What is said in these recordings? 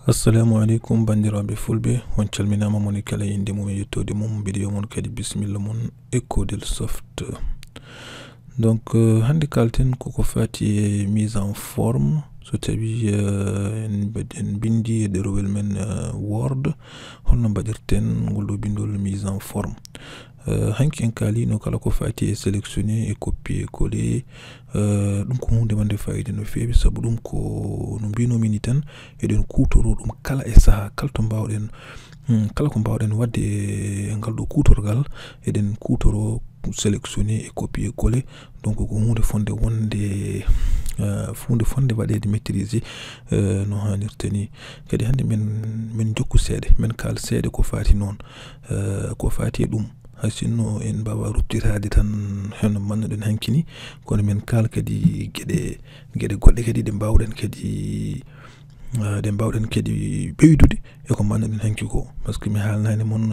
Assalamu alaikum bandiraɓe fulɓe, on calminama moni kala yinde mum e yettode mum vidéo mon kadi bisimilla mon Ecodel Soft. Donc hande kalten koko fati e mise en forme so tawi en bindi e derowel men Word holno mbaɗirten ngol ɗo bindol mise en forme. Hanki en kalino kala ko fati e sélectionner e copier coller ɗum ko hunde wande fayida no fewi sabu ɗum ko no mbinomi ni tan eɗen kutoro ɗum kala e saha kala to mbawɗen kala ko mbawɗen wadde e ngal ɗo kutorgal eɗen kutoro sélectionner et copier coller. Donc ko hunde fonde wonde hunde fonde waɗede maîtriser no hanirta ni. Kadi hande men jokku seeɗa men kal seeɗa ko fati noon ko fati e ɗum hasinno en mbawa ruttirade tan hono mannoɗen hankini kono men kal kadi gueɗe goɗɗe kadi ɗe mbawɗen kadi ɓeydude eko mannoɗen hanki ko, par ce que mi haalnani mon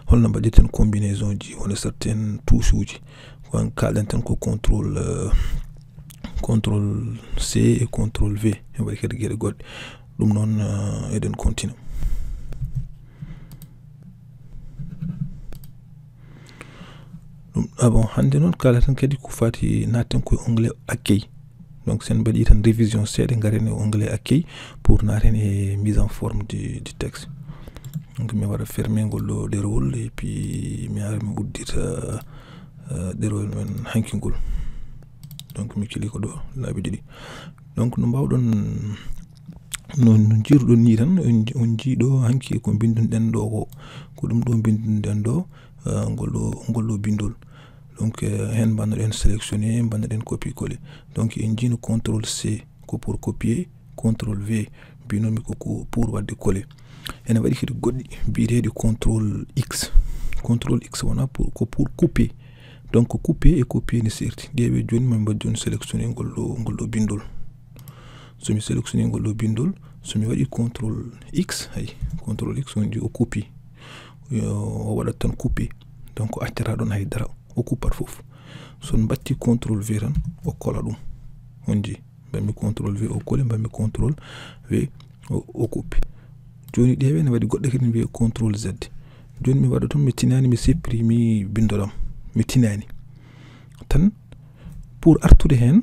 holno mbaɗirten combinaison ji hono certaine touche uji kon kalɗen tan ko contrôle C et contrôle V e waɗi kadi gueɗe goɗɗe ɗum noon eɗen continue. Bon hande noon kalaten kadi ko fati natten koye onglet accueil. Donc sen mbaɗi tan révision seeɗa garen e onglet accueil pour naten e mise en forme du texte. Donc mi waɗa fermer ngol ɗo ɗerewol et puis mi ara mi uddita ɗerewol men hankingol. Donc mi clique ɗo laabi ɗiɗi. Donc no mbawɗon no jiruɗon ni tan on jiiɗo hanki ko bindunɗen ɗo ko ɗum ɗo bindunɗen ɗo ngol ɗo bindol. Donc hen bannoɗen sélectionner bannoɗen copier coller. Donc en jiino contrôle C ko pour copier, contrôle V binomi ko pour wadde coller. Ene waɗi kadi goɗɗi biyeteɗi contrôle X. Contrôle X wona pour couper. Donc couper et copier ne serti. Ɗeɓe joni min mbaɗi joni sélectionner ngol ɗo bindol. So mi sélectionner ngol ɗo bindol, so mi waɗi contrôle X, hay contrôle X on di o copie o waɗat tan couper. Donc o accata ɗon haydara o coupat fof. So batti contrôle V tan o kola ɗum on di mbammi contrôle V o colle mbammi contrôle V o coupe. Joni ɗeɓe ne waɗi goɗɗe kadi wiye contrôle Z. Joni mi waɗa ton mi tinani mi supprimi bindolam mi tinani tan pour artude hen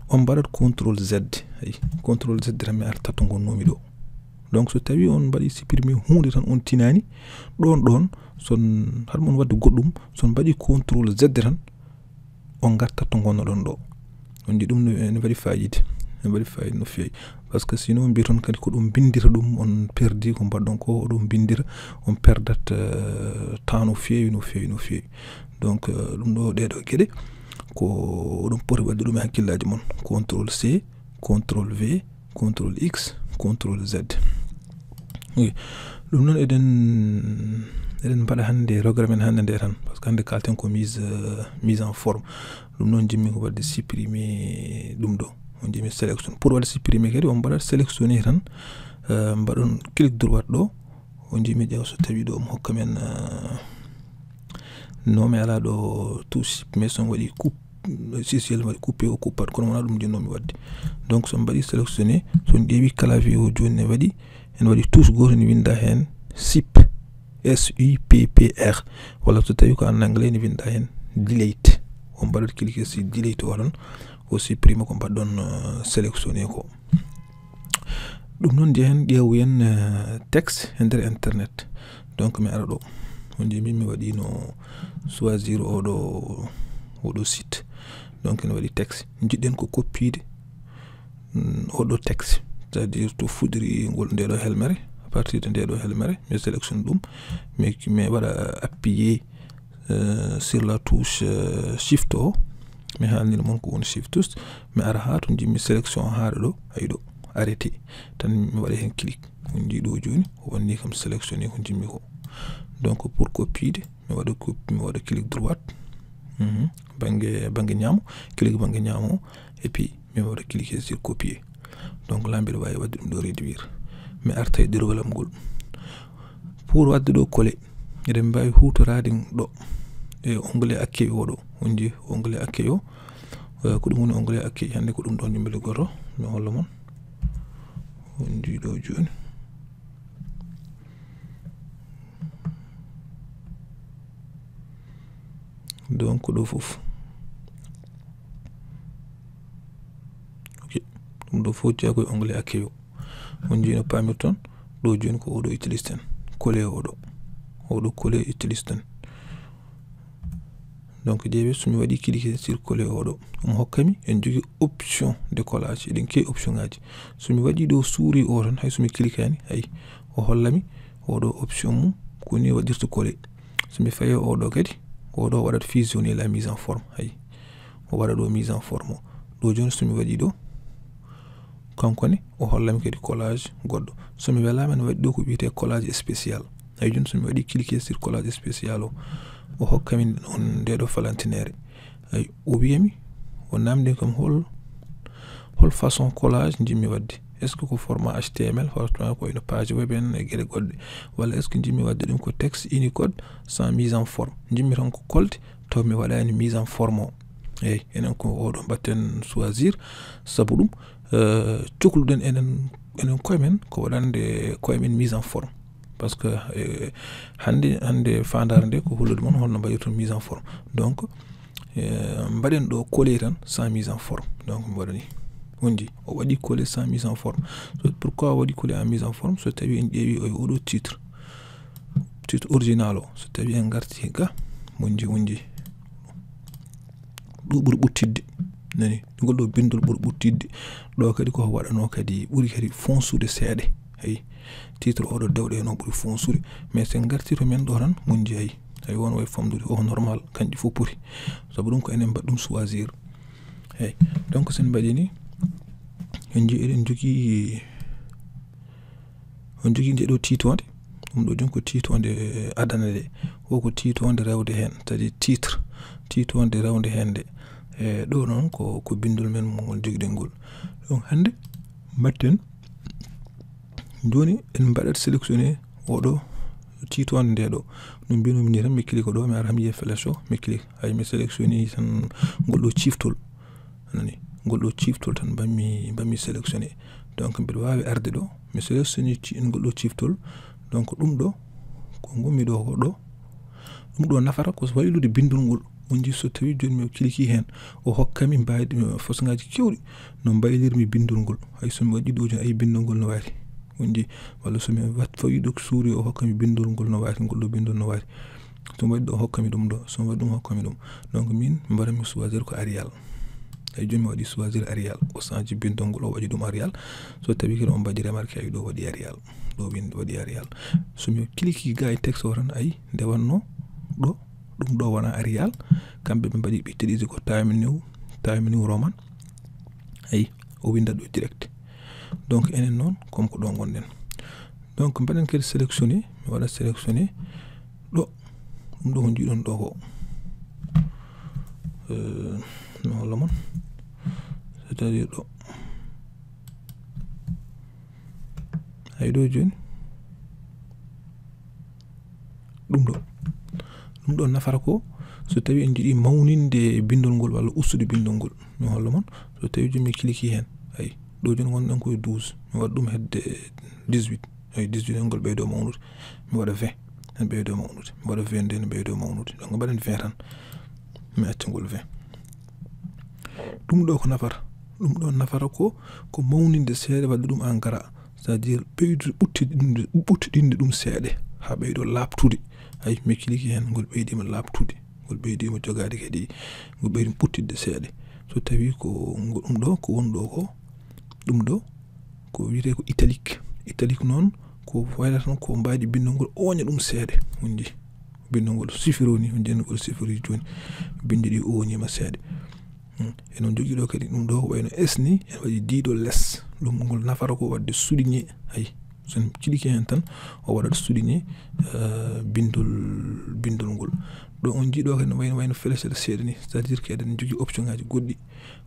on mbaɗat contrôle Z. Hay contrôle Z tan mi arta to gonnomi ɗo. Donc so tawi on mbaɗi supprimer hunde tan on tinani ɗon son har mon wadde goɗɗum son mbaɗi contrôle Z tan on garta to gonnoɗon ɗo. On di ɗum ne waɗi fayide no fewi, par ce que sinon mbiyaton kadi ko ɗum bindira ɗum on perdi ko mbaɗɗon ko ɗum bindira on perdat temps no fewi. Donc ɗum ɗo ɗeɗo gueɗe ko ɗum poti wadde ɗum e hakkillaji mon. Contrôle C, contrôle V, contrôle X, contrôle Z. Oui, ɗum noon eɗen mbaɗa hande programme en hande nde tan, par ce que hande kalten ko mise en forme. ɗum noon jimmi ko wadde supprimer ɗum ɗo on jimi sélection pour wadde supprimer kadi on mbaɗat sélectionner tan mbaɗon clic droit ɗo on jimi ƴeew so tawi ɗo mo hokka men no mi ala ɗo touche mais son waɗi coupe sisiel waɗi coupé o coupat kono wona ɗum jinnomi wadde. Donc son mbaɗi sélectionner son ƴeewi clavier o joni ne waɗi en waɗi touche goto ni winda hen SIP SUPPR walla so tawi ko en anglais ni winda hen delete. On mbaɗat cliquer si delete waɗon o supprime ko mbaɗɗon sélectionné ko. ɗum noon jehen ƴeewu yen texte e nder internet. Donc mi ara ɗo on jimi mi waɗi no choisir oɗo site. Donc ene waɗi texte jiɗɗen ko copiede oɗo texte, c'est à dire to fuɗiri ngol ndeɗo helmere. À partir de ndeɗo helmere mi sélectionne ɗum mi waɗa appuyer sur la touche shift o mi haalnino mon ko woni shift mi ara ha to jimmi sélection haɗo ɗo ayɗo arrêté tan mi waɗa hen clic on jiiɗo joni o wanni kam sélectionné ko jimmi ko. Donc pour copiede mi waɗa clic droit banggue ñaamo clic banggue ñaamo et puis mi waɗa cliquer sur copier. Donc là mbiɗa wawi wadde ɗum ɗo réduire mi arta e ɗerewolam ngol pour wadde ɗo coller eɗen mbawi hutorade ɗo e onglet accueil oɗo on ji onglet accueil o ko ɗum woni onglet accueil hande ko ɗum ɗon jumbele goto mi holla mon on jiiɗo joni donc ɗo fof ok ɗum ɗo fof jeeya koye onglet accueil on jii no paamirton ɗo joni ko oɗo utilise ten collé oɗo collé utilise ten donc ƴeewi somi waɗi cliquer sur collé oɗo hokkami en jogui option de collage eɗen kewi option ngaji somi waɗi ɗo souris o tan hay somi cliquani hay o hollami oɗo option mum koni waɗirta collé somi fayi oɗo kadi oɗo waɗat fusionner la mise en forme hay o waɗa ɗo mise en forme o ɗo joni somi waɗi ɗo kankone o hollami kadi collage goɗɗo somi welama ne waɗi ɗo ko wiyete collage spécial hay joni somi waɗi cliquer sur collage spécial o hokkami on ndeɗo falantinere ay o wiyami o namdi kam hol façon collage jimmi wadde est ce que ko format html format ko ina page web en e gueɗe goɗɗe walla est ce que jimmi wadde ɗum ko texte unicode sans mise en forme jimmi tan ko kolde taw mi waɗani mise en forme o eyyi enen ko oɗo batten choisir saabu ɗum cohluɗen enen koyemen ko waɗande koyemen mise en forme par ce que hande fandare nde ko hullude moon holno mbaɗirton mise en forme donc mbaɗen ɗo collé tan sans mise en forme donc mi waɗani on ji o waɗi collé sans mise en forme pourquoi o waɗi collé en mise en forme so tawi en ƴeewi oɗo titre original o so tawi en garti ga mon ji ɗo ɓuuri ɓuttidde nani ngol ɗo bindol ɓuuri ɓuttidde ɗo kadi ko waɗano kadi ɓuuri kadi fonsude seeɗe ayi titre oɗo dewɗe no ɓuuri fonsude mais sen garti to men ɗo tan mon ji ay won way famdude o normal kanƴi fof puri sabu ɗum ko enen mbaɗ ɗum choisir eyyi donc sen mbaɗi ni en ji eɗen jogui on jogui nde ɗo titonde ɗum ɗo joni ko titonde adana de o ko titonde rewde hen c'est-à-dire titonde rewde hen de e ɗo noon ko bindol men ngol jogui ngol donc hande mbatten joni en mbaɗat sélectionné oɗo titonde nde ɗo no mbinomi ni tan mi clique ɗo mi ara mi yiya flèche o mi clique hay mi sélectionné tan ngol ɗo ciftol nani ngol ɗo ciftol tan bammi sélectionné donc mbiɗa wawi arde ɗo mi sélectionné ngol ɗo ciftol donc ɗum ɗo ko gummi ɗo ko ɗo ɗum ɗo nafata ko waylude bindol ngol on ji so tawi joni mi clique hen o hokkami mbaydi façon ngaji kewɗi no mbaylirmi bindol ngol hay somi waɗi ɗo joni ayi bindol ngol no wari on ji walla somi fawi ɗo souris o hokkami bindol ngol no wari ngol ɗo bindol no wari somi waɗi ɗo hokkami ɗum ɗo somi waɗi ɗum hokkami ɗum donc min mbaɗami choisir ko Arial ay joni mi waɗi choisir Arial o change bindol ngol o waɗi ɗum Arial so tawi kadi on mbaɗi remarque ay ɗo waɗi Arial ɗo windi waɗi Arial somi clique ga e texte o tan ayi nde wanno ɗo ɗum ɗo wona Arial kamɓe ɓe mbaɗi ɓe utiliser ko Times New Roman ayi o winda ɗo direct donc enen noon comme ko ɗo gonɗen donc mbaɗen kadi sélectionné mi waɗa sélectionné ɗo ɗum ɗo ko jiiɗon ɗo ko no holla mon c'est à dire ɗo hay ɗo joni ɗum ɗo nafata ko so tawi en jiiɗi mawninde bindol ngol walla ustude bindol ngol mi holla mon so tawi joni mi clique hen ay ɗo joni gonɗen koye 12 mi waɗa ɗum hedde 18 ay 18 ngol ɓeydo mawnude mi waɗa 20 en ɓeydo mawnude mi waɗa 22 en ɓeydo mawnude donc mbaɗen 20 tan mi acca ngol 20 ɗum ɗo ko nafata ɗum ɗo nafata ko mawninde seeɗa wadde ɗum en gara c'est à dire ɓeydude ɓuttidinde ɗum seeɗe ha ɓeydo labtude ay mi clique hen ngol ɓeydima labtude ngol ɓeydima jogade kadi ngol ɓeydi ɓuttidde seeɗe so tawi ko ɗum ɗo ko woni ɗo ko ɗum ɗo ko wiyete ko italique noon ko wayla tan ko mbaydi bindol ngol oña ɗum seeɗe on ji bindol ngol sifiro ni on jenni ngol sifiri joni bindi ɗi oñima seeɗe enon jogui ɗo kadi ɗum ɗo wayno S ni en waɗi diiɗo less ɗum ngol nafata ko wadde souligné ay sen clique hen tan o waɗat souligné bindol ngol ɗo on jiiɗo kadi wayno flèche seeɗa ni c'est à dire que eɗen jogui option ngaji goɗɗi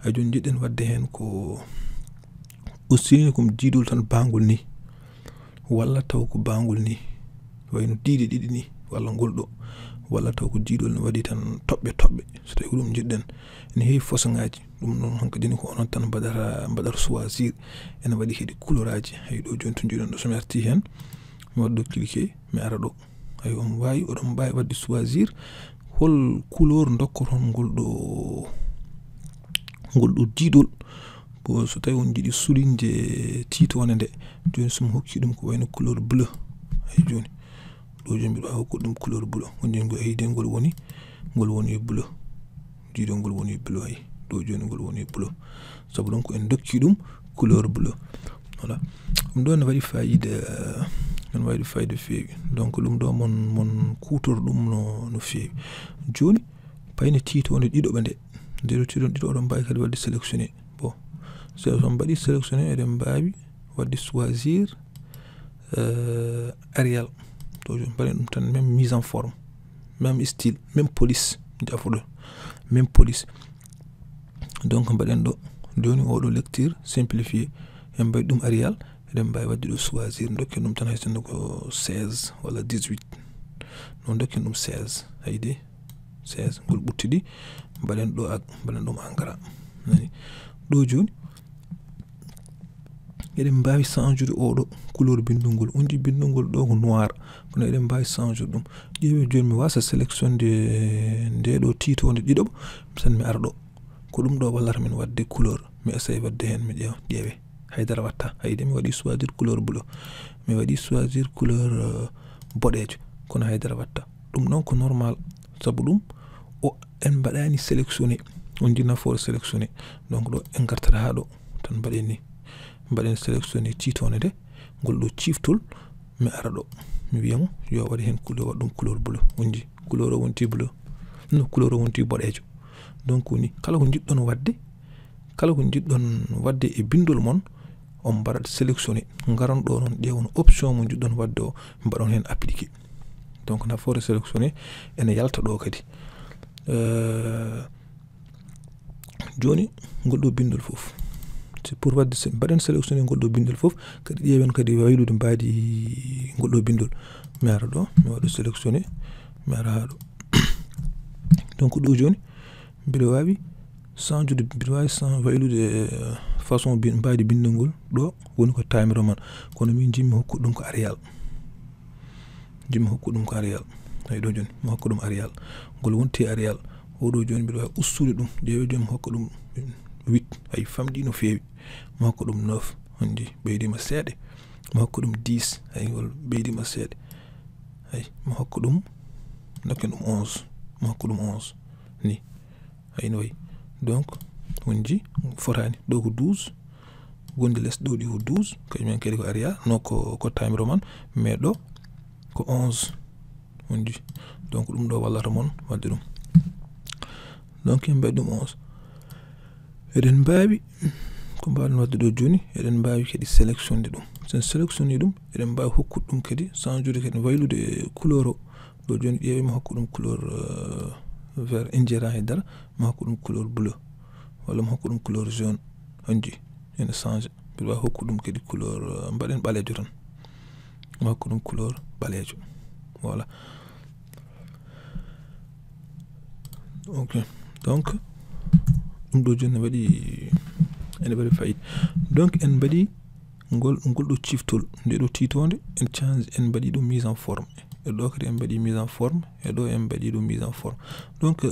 hay joni jiɗɗen wadde hen ko souligné comme diidol tan bangol ni walla taw ko bangol ni wayno diiɗe ɗiɗi ni walla ngol ɗo walla taw ko jiiɗol ne waɗi tan toɓɓe so tawi ko ɗum jiɗɗen ene heewi façon-ŋaaji ɗum noon hankadi ni ko onon tan mbaɗata choisir ene waɗi kadi couleur aji hay ɗo joni to jiiɗon ɗo somi arti hen mi waɗa ɗo cliquer mi ara ɗo hay oɗon mbawi wadde choisir hol couleur dokkoton ngol ɗo jiiɗol bo so tawi on jiiɗi sulinde titone nde joni somi hokki ɗum ko wayno couleur bleu hay joni ɗo joni mbiɗa hokkude ɗum couleur bleu on joni heyde ngol woni bleu jiiɗol ngol woni bleu hay ɗo joni ngol woni bleu sabu ɗum ko en dokki ɗum couleur bleu voilà ɗum ɗo ne waɗi fayida feewi donc ɗum ɗo mon kutor ɗum no feewi joni payne titone ɗiɗoɓe nde titone ɗiɗo oɗon mbawi kadi wadde sélectionné bon so on mbaɗi sélectionné eɗen mbawi wadde choisir Arial to joni mbaɗen ɗum tan même mise en forme même style même police jafoɗo même police donc mbaɗen ɗo joni oɗo lecture simplifié en mbaɗi ɗum Arial eɗen mbawi wadde ɗo choisir dokken ɗum tan hay sinno ko 16 walla 18 non dokken ɗum 16 hayde 16 ngol ɓuttidi mbaɗen ɗum engrais nani ɗo joni eɗen mbawi changer oɗo couleur bindugol undi bindugol ɗo ko noir kono eɗen mbawi changer ɗum ƴeewi joni mi wasa sélection nde ɗo titode ɗiɗoɓ tan mi ara ɗo ko ɗum ɗo wallata min wadde couleur mi essaye wadde hen mi ƴeewe haydara watta hayde mi waɗi choisir couleur bleu mi waɗi choisir couleur boɗejo kono haydara watta ɗum noon ko normal sabu ɗum o en mbaɗani sélectionné on ji nafoore sélectionné donc ɗo en gartata ha ɗo tan mbaɗen sélectionné titone nde ngol ɗo ciftol mi ara ɗo mi wiyamo yo waɗi hen couleur waɗa ɗum couleur bleu on ji couleur o wonti bleu no couleur o wonti boɗejo donc ni kala ko jiɗɗon wadde e bindol mon on mbaɗat sélectionné garon ɗo noon ƴewon option mo jiɗɗon wadde o mbaɗon hen appliqué donc nafoore sélectionné ene yalta ɗo kadi joni ngol ɗo bindol fof c'est pour wadde mbaɗen sélectionné ngol ɗo bindol fof kadi ƴeewen kadi waylude mbaadi ngol ɗo bindol mi ara ɗo mi waɗa sélectionné mi ara ha ɗo donc ɗo joni mbiɗa wawi waylude façon mbaadi bindugol ɗo woni ko time roman kono min jimmi hokkude ɗum ko Arial hay ɗo joni mi hokka ɗum Arial ngol wonti Arial oɗo joni mbiɗa wawi ustude ɗum ƴeewi joni mi hokka ɗum 8 ay famɗi no feewi mi hokka ɗum 9 on ji ɓeydima seeɗa mi hokka ɗum 10 ay ngol ɓeydima seeɗa ay mi hokka ɗum dokken ɗum 11 mi hokka ɗum 11 ni ay no wayi donc on ji fotani ɗo ko 12 wonde less ɗo ɗi ko 12 kañumen kadi ko Arial no ko time roman mais ɗo ko 11 on ji donc ɗum ɗo wallata mon wadde ɗum donc en mbaɗi ɗum 11 eɗen mbawi ko mbawɗen wadde ɗo joni eɗen mbawi kadi sélectionné ɗum sen sélectionné ɗum eɗen mbawi hokkude ɗum kadi changer kadi waylude couleur o ɗo joni ƴeewi mi hokka ɗum couleur vert indira e dara mi hokka ɗum couleur bleu walla mi hokka ɗum couleur jaune hanji ene change mbiɗa wawi hokkude ɗum kadi couleur mbaɗen ɓalejo tan mi hokka ɗum couleur ɓalejo voilà ok donc ɗum ɗo joni ene waɗi fayida donc en mbaɗi ngol ɗo ciftol nde ɗo titode en change en mbaɗi ɗum mise en forme e ɗo kadi en mbaɗi mise en forme e ɗo en mbaɗi ɗum mise en forme donc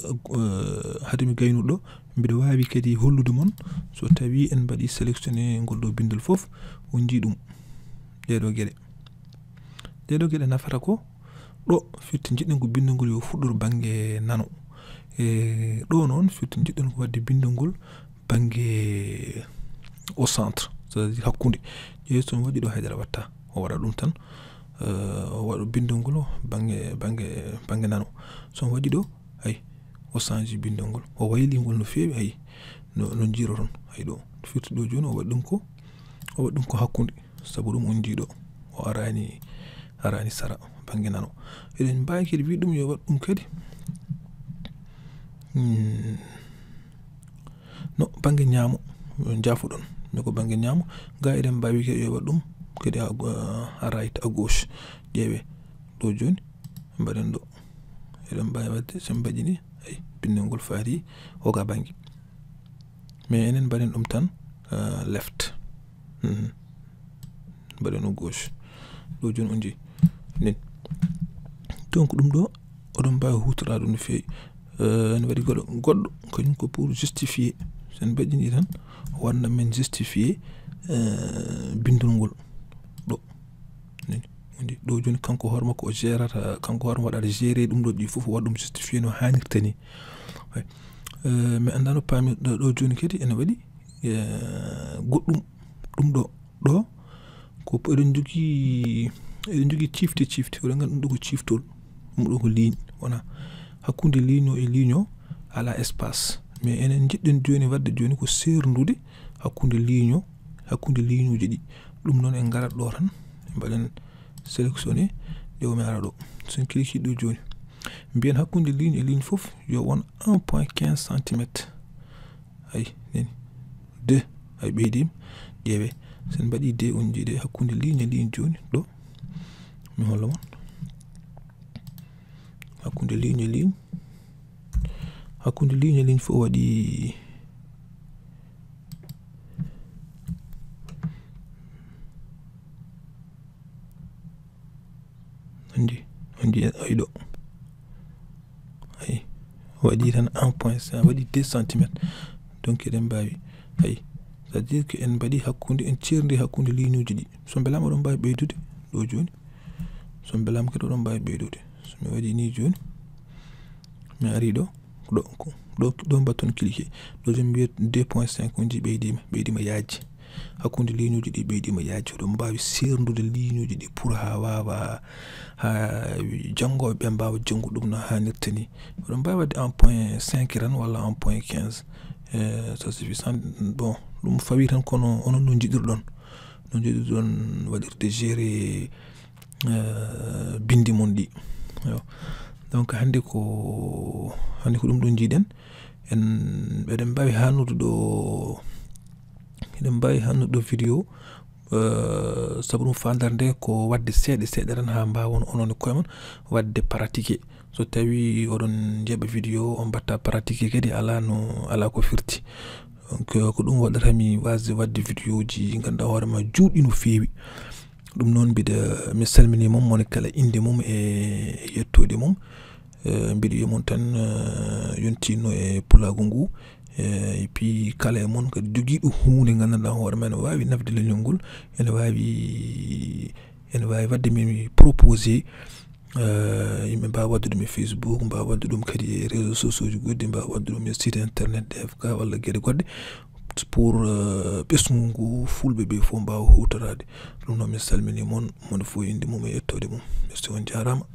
hade mi gaynuɗo mbiɗa wawi kadi hollude mon so tawi en mbaɗi sélectionné ngol ɗo bindol foof on jii ɗum ɗeɗo gueɗe nafata ko ɗo firti jiɗɗen ko bindugol yo fuɗɗor banggue nano e ɗo noon firti jiɗɗen ko wadde bindugol banggue au centre c'est-à-dire hakkude ƴeewi somi waɗi ɗo haydara watta o waɗa ɗum tan o waɗa bindugol o banggue nano somi waɗi ɗo ay o change bindugol o waylingol no feewi ay no jiiroton ay ɗo firti ɗo joni o waɗi ɗum ko hakkude sabu ɗum on jiiɗo o arani sara banggue nano eɗen mbawi kadi wi ɗum yo waɗ ɗum kadi no banggue ñaamo jafuɗon mi ko banggue ñaamo ga eɗen mbawi kadi yo waɗ ɗum kadi à right à gauche ƴeewe ɗo joni mbaɗen ɗo eɗen mbawi wadde sen mbaɗini bindol ngol faati oga bangi mais enen mbaɗen ɗum tan left mbaɗen ɗum gauche ɗo joni on jeeyi nden donc ɗum ɗo oɗon mbawi hutora ɗum no fewi ne waɗi goɗɗo kañum ko pour justifier sen mbaɗini tan wanda men justifier bindol ngol ɗo ɗo joni kanko hoore makko o gérata kanko hoore waɗata gérer ɗum ɗo ɗi fof waɗa ɗum justifier no hannirta ni mais andano paami ɗo joni kadi ene waɗi goɗɗum ɗum ɗo ko eɗen jogui cifte oɗen gandi ɗum ɗo ko ciftol ɗum ɗo ko ligne wona hakkude ligne o e ligne o ala espace mais enen jiɗɗen joni wadde joni ko serdude hakkude ligne uji ɗi ɗum noon en garat ɗo tan mbaɗen sélectionné ƴeew mi ara ɗo sen clique ɗo joni mbiyen hakkude ligne e ligne fof yo won 1.15 cm ay neni 2 ay ɓeydima ƴeewe sen mbaɗi 2 on jiiɗe hakkude ligne e ligne joni ɗo mi holla mon hakkude ligne e ligne fof waɗi andi ay ɗo ay waɗi tan 1.5 waɗi 2 cm donc eɗen mbawi ay c'est à dire que en mbaɗi hakkude en cerdi hakkude ligne uji ɗi so belama oɗon mbawi ɓeydude ɗo joni so belama kadi oɗon mbawi ɓeydude so mi waɗi ni joni mi ari ɗo mbatton cliquer ɗo joni mbiyat 2.5 on ji ɓeydima yaaji hakkude ligne uji ɗi ɓeydima yaaji oɗon mbawi serdude ligne uji ɗi pour ha wawa ha jangoɓe ɓe mbawa jangude ɗum no hannirta ni oɗon mbawi wadde 1.5 tan walla 1.15 ça suffit bon ɗum fawi tan kono onon no jiɗirɗon waɗirde gérer bindi mon ɗi donc hande ko ɗum ɗo jiiɗen eɗen mbawi hannude ɗo vidéo sabu ɗum fandare nde ko wadde seeɗa tan ha mbawon onon e koye mon wadde pratiquer so tawi oɗon jeeɓa vidéo on mbatta pratiquer kadi ala ko firti donc ko ɗum waɗatami wasde wadde vidéo ji ganduɗa hoorema juuɗi no fewi ɗum noon mi salmini mom mone kala inde mum e yettode mum mbiɗa wiya mon tan yontino e pulago ngu et puis kala e mon kadi joguiɗo hunde gandanɗa hoore ma ne wawi nafde leñol ngol ene wawi wadde min proposé yimɓe mbawa wadde ɗum e Facebook mbawa wadde ɗum kadi e réseaux sociaux ji goɗɗi mbawa wadde ɗum e site internet DFK walla gueɗe goɗɗe pour ɓesgu ngu fulɓe ɓe fof mbawa hutorade ɗum noon mi salmini mone fof inde mum e yettode mum merci on jarama.